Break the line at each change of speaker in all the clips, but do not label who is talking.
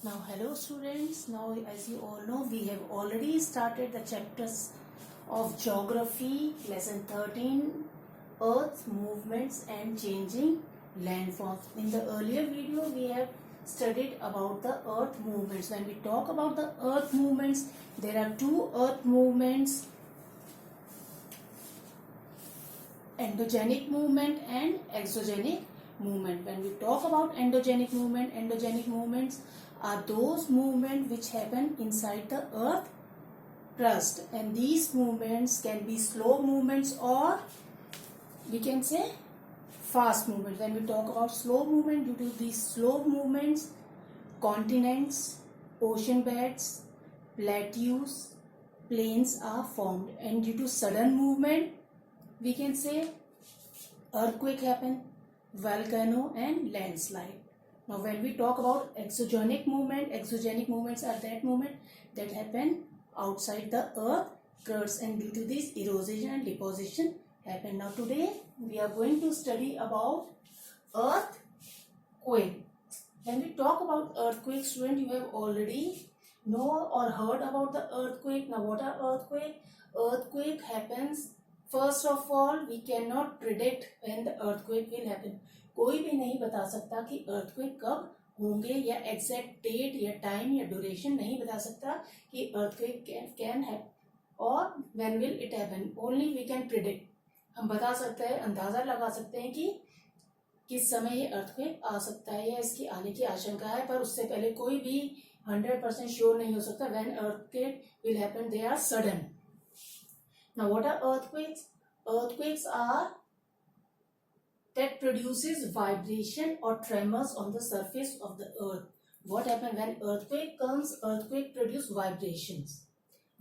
Now, hello students. Now, as you all know, we have already started the chapters of geography, lesson 13, Earth movements and changing landforms. In the earlier video, we have studied about the Earth movements. When we talk about the Earth movements, there are two Earth movements, endogenic movement and exogenic movement. When we talk about endogenic movements are those movements which happen inside the earth crust, and these movements can be slow movements or we can say fast movements. When we talk about slow movement, due to these slow movements, continents, ocean beds, plateaus, plains are formed, and due to sudden movement, we can say earthquake happen, volcano and landslide. Now when we talk about exogenic movements are that movement that happen outside the earth crust, and due to this erosion and deposition happen. Now today we are going to study about earthquake. When we talk about earthquake, student, you have already know or heard about the earthquake. Now what are earthquake? Earthquake happens. First of all we can not predict when the earthquake will happen. कोई भी नहीं बता सकता कि earthquake कब होंगे, या exact date या टाइम या ड्यूरेशन नहीं बता सकता कि अर्थक्वेक कैन हैपन और when will it happen. Only we can predict. हम बता सकते हैं, अंदाजा लगा सकते हैं कि किस समय ये अर्थक्वेक आ सकता है या इसकी आने की आशंका है, पर उससे पहले कोई भी 100% श्योर नहीं हो सकता. When earthquake will happen they are sudden. Now what are earthquakes? Earthquakes are that produces vibration or tremors on the surface of the earth. What happens when earthquake comes? Earthquake produce vibrations.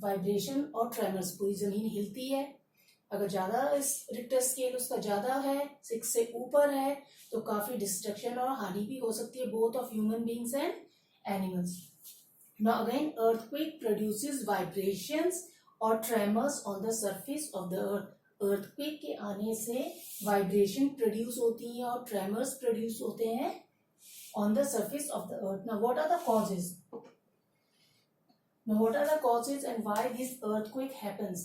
Vibration और tremors. पूरी जमीन हिलती है. अगर ज्यादा इस Richter scale उसका ज्यादा है, 6 से ऊपर है, तो काफी डिस्ट्रक्शन और हानि भी हो सकती है, both of human beings and animals. Now again, earthquake produces vibrations और tremors on the surface of the earth. Earthquake के आने से वाइब्रेशन प्रोड्यूस होती है और ट्रेमर्स प्रोड्यूस होते हैं on the surface of the earth. Now what are the causes? Now what are the causes and why this earthquake happens?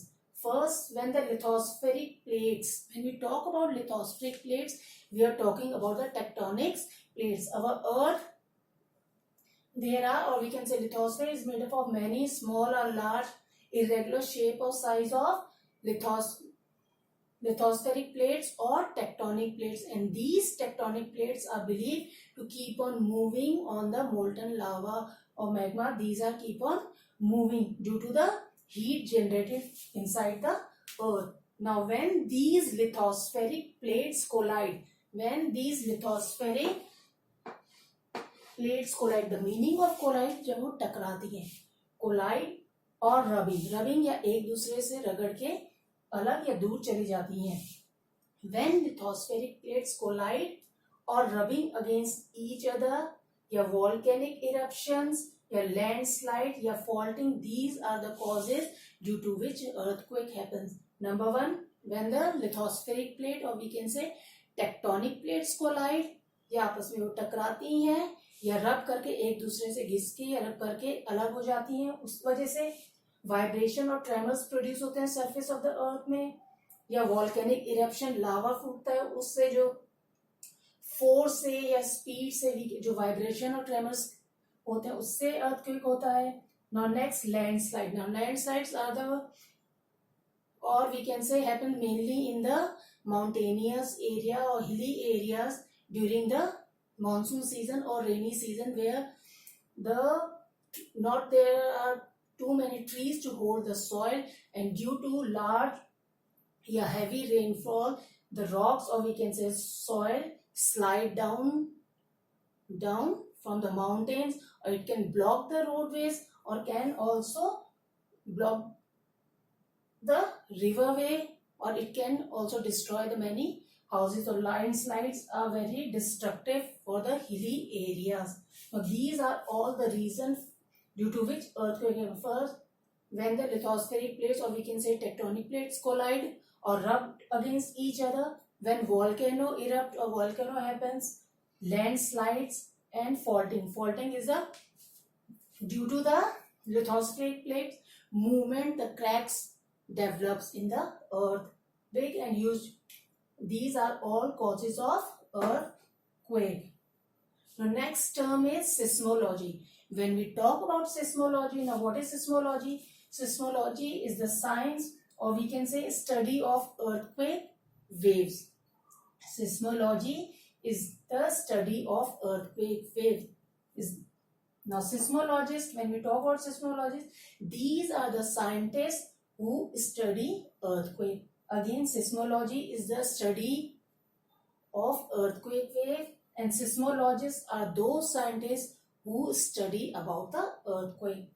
First, when the lithospheric plates, when we talk about lithospheric plates, we are talking about the tectonic plates. Our earth, there are, or we can say lithosphere is made up of many small or large irregular shape or size of lithospheric plates or tectonic plates, and these tectonic plates are believed to keep on moving on the molten lava or magma. These are keep on moving due to the heat generated inside the earth. Now when these lithospheric plates collide, the meaning of collide, जब वो टकराती हैं, collide और rubbing या एक दूसरे से रगड़ के अलग या दूर चली जाती हैं. When lithospheric plates collide or rubbing against each other, या volcanic eruptions, या landslide, या faulting, these are the causes due to which earthquake happens. Number one, when the lithospheric plate or we can say tectonic plates collide, या आपस में वो टकराती हैं या रब करके एक दूसरे से घिस के या रब करके अलग हो जाती हैं, उस वजह से वाइब्रेशन और ट्रेमर्स प्रोड्यूस होते हैं सरफेस ऑफ द अर्थ में. या वॉल्केनिक इरप्शन, लावा फूटता है, उससे जो फोर्स से या स्पीड से जो वाइब्रेशन और ट्रेमर्स होते हैं उससे अर्थक्वेक होता है. Now next, landslide. Now landslides are the, और we can say happen mainly in the mountainous area और hilly areas during the monsoon season or rainy season, where not there are too many trees to hold the soil, and due to large heavy rainfall, the rocks or we can say soil slide down from the mountains, or it can block the roadways or can also block the riverway, or it can also destroy the many houses. Or landslides are very destructive for the hilly areas. Now these are all the reasons due to which earthquake happens. First, when the lithospheric plates or we can say tectonic plates collide or rub against each other, when volcano erupt or volcano happens, landslides and faulting. Faulting is a Due to the lithospheric plates movement, the cracks develops in the earth. Big and huge. These are all causes of earthquake. The next term is seismology. When we talk about seismology, now what is seismology? Seismology is the science, or we can say study of earthquake waves. Seismology is the study of earthquake waves. Now seismologists, when we talk about seismologists, these are the scientists who study earthquake. Again, seismology is the study of earthquake wave, and seismologists are those scientists who study about the earthquake.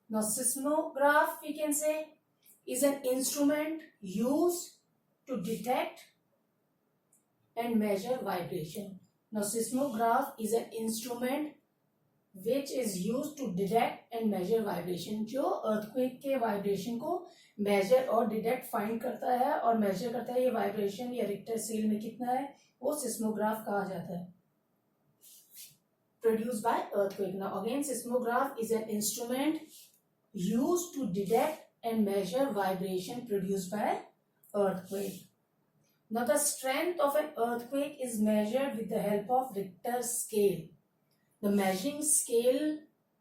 Now seismograph, we can say, is an instrument used to detect and measure vibration. Now seismograph is an instrument which is used to detect and measure vibration. जो earthquake के vibration को measure और detect find करता है और measure करता है ये vibration या Richter scale में कितना है, वो seismograph कहा जाता है. Produced by earthquake. Now again, seismograph is an instrument used to detect and measure vibration produced by earthquake. Now the strength of an earthquake is measured with the help of Richter scale. The measuring scale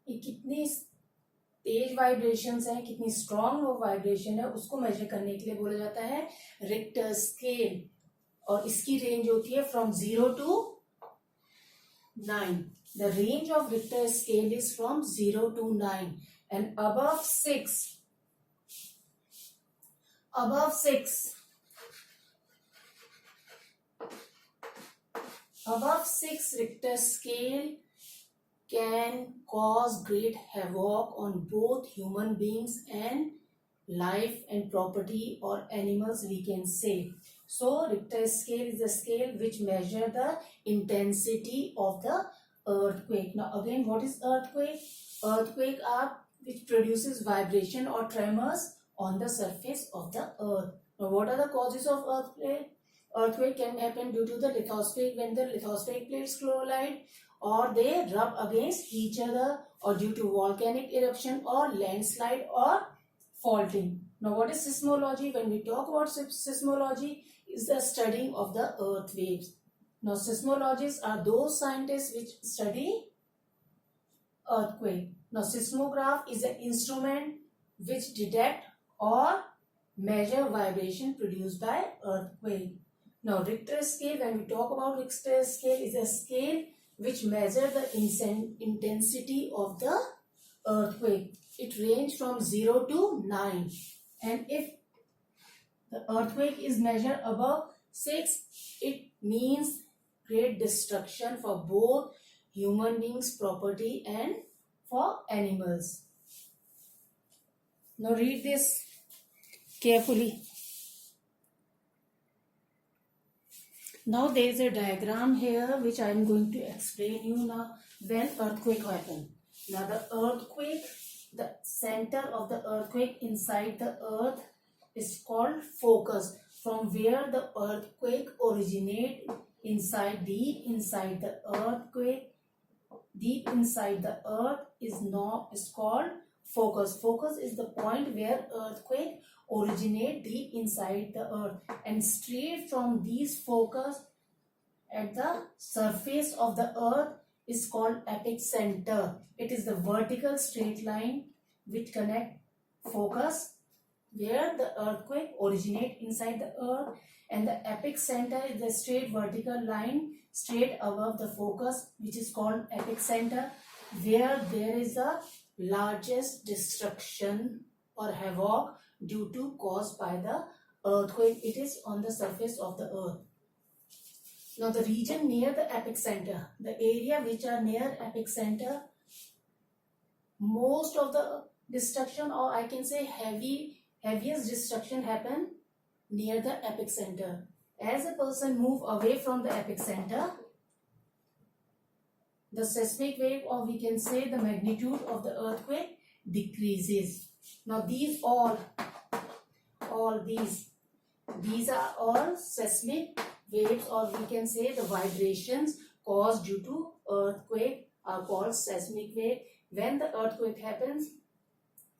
कितनी तेज vibrations हैं, कितनी strong वो vibration है, उसको major करने के लिए बोला जाता है रिक्टर स्केल. और इसकी रेंज होती है from 0 to 9. The range of Richter scale is from 0 to 9, and above 6 Richter scale can cause great havoc on both human beings and life and property or animals, we can say. So Richter scale is the scale which measure the intensity of the earthquake. Now again, what is earthquake? Earthquake are which produces vibration or tremors on the surface of the earth. Now what are the causes of earthquake? Earthquake can happen due to the lithospheric, when the lithospheric plates collide or they rub against each other, or due to volcanic eruption or landslide or faulting. Now what is seismology? When we talk about seismology, is the studying of the earth waves. Now seismologists are those scientists which study earthquake. Now seismograph is an instrument which detect or measure vibration produced by earthquake. Now Richter scale, when we talk about Richter scale, is a scale which measure the intensity of the earthquake. It ranges from 0 to 9, and if the earthquake is measured above 6, it means great destruction for both human beings, property, and for animals. Now read this carefully. Now there is a diagram here which I am going to explain you now when earthquake happen. Now the earthquake, the center of the earthquake inside the earth is called focus. From where the earthquake originate inside, deep inside the earthquake, deep inside the earth is called focus. Focus is the point where earthquake originate deep inside the earth, and straight from these focus at the surface of the earth is called epicenter. It is the vertical straight line which connect focus where the earthquake originate inside the earth, and the epicenter is the straight vertical line straight above the focus, which is called epicenter, where there is a largest destruction or havoc due to caused by the earthquake. It is on the surface of the earth. Now the region near the epicenter, the area which are near epicenter, most of the destruction, or I can say heaviest destruction happen near the epicenter. As a person move away from the epicenter, the seismic wave, or we can say the magnitude of the earthquake, decreases. Now these these are all seismic waves, or we can say the vibrations caused due to earthquake are called seismic wave. when the earthquake happens,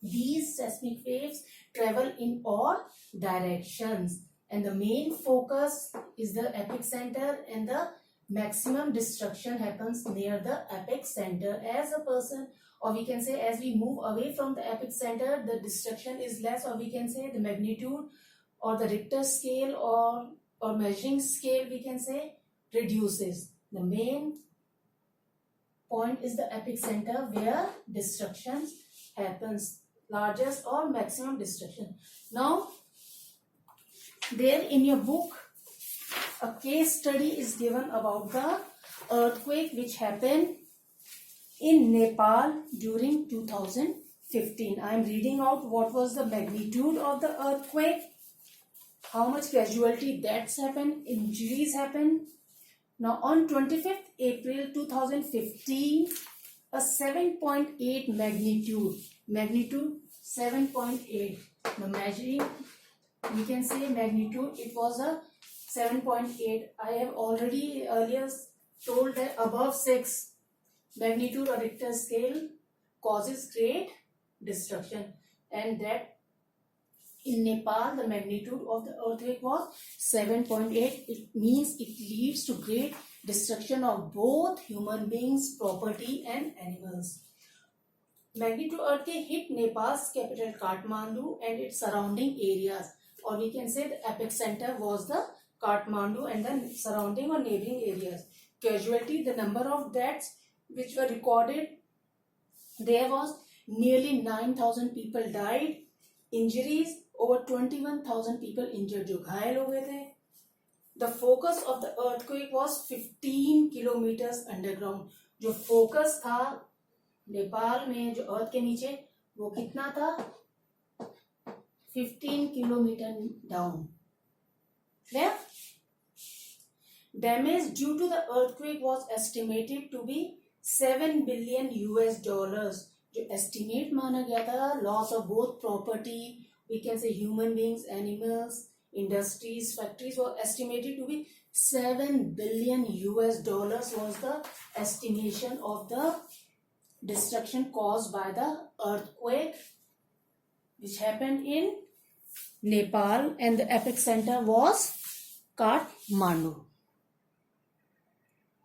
these seismic waves travel in all directions, and the main focus is the epicenter, and the maximum destruction happens near the epicenter. As a person, or we can say as we move away from the epicenter, the destruction is less, or we can say the magnitude or the Richter scale or measuring scale, we can say, reduces. The main point is the epicenter where destruction happens, largest or maximum destruction. Now, there in your book, a case study is given about the earthquake which happened in Nepal during 2015. I am reading out what was the magnitude of the earthquake, how much casualty deaths happened, injuries happened. Now, on 25th April 2015, a 7.8 magnitude 7.8. Now, measuring, we can say magnitude, it was a 7.8. I have already earlier told that above 6 magnitude or Richter scale causes great destruction, and that in Nepal the magnitude of the earthquake was 7.8. It means it leads to great destruction of both human beings, property and animals. Magnitude earthquake hit Nepal's capital Kathmandu and its surrounding areas, or we can say the epicenter was the Kathmandu and the surrounding or neighboring areas. Casualty, the number of deaths which were recorded, there was nearly 9,000 people died. Injuries, over 21,000 people injured जो घायल हो गए थे. The focus of the earthquake was 15 kilometers underground. जो focus था नेपाल में जो अर्थ के नीचे, वो कितना था? 15 kilometer down. Clear? Damage due to the earthquake was estimated to be $7 billion. जो estimate माना गया था, loss of both property, we can say human beings, animals, industries, factories, were estimated to be $7 billion was the estimation of the destruction caused by the earthquake which happened in Nepal, and the epicenter was Kathmandu.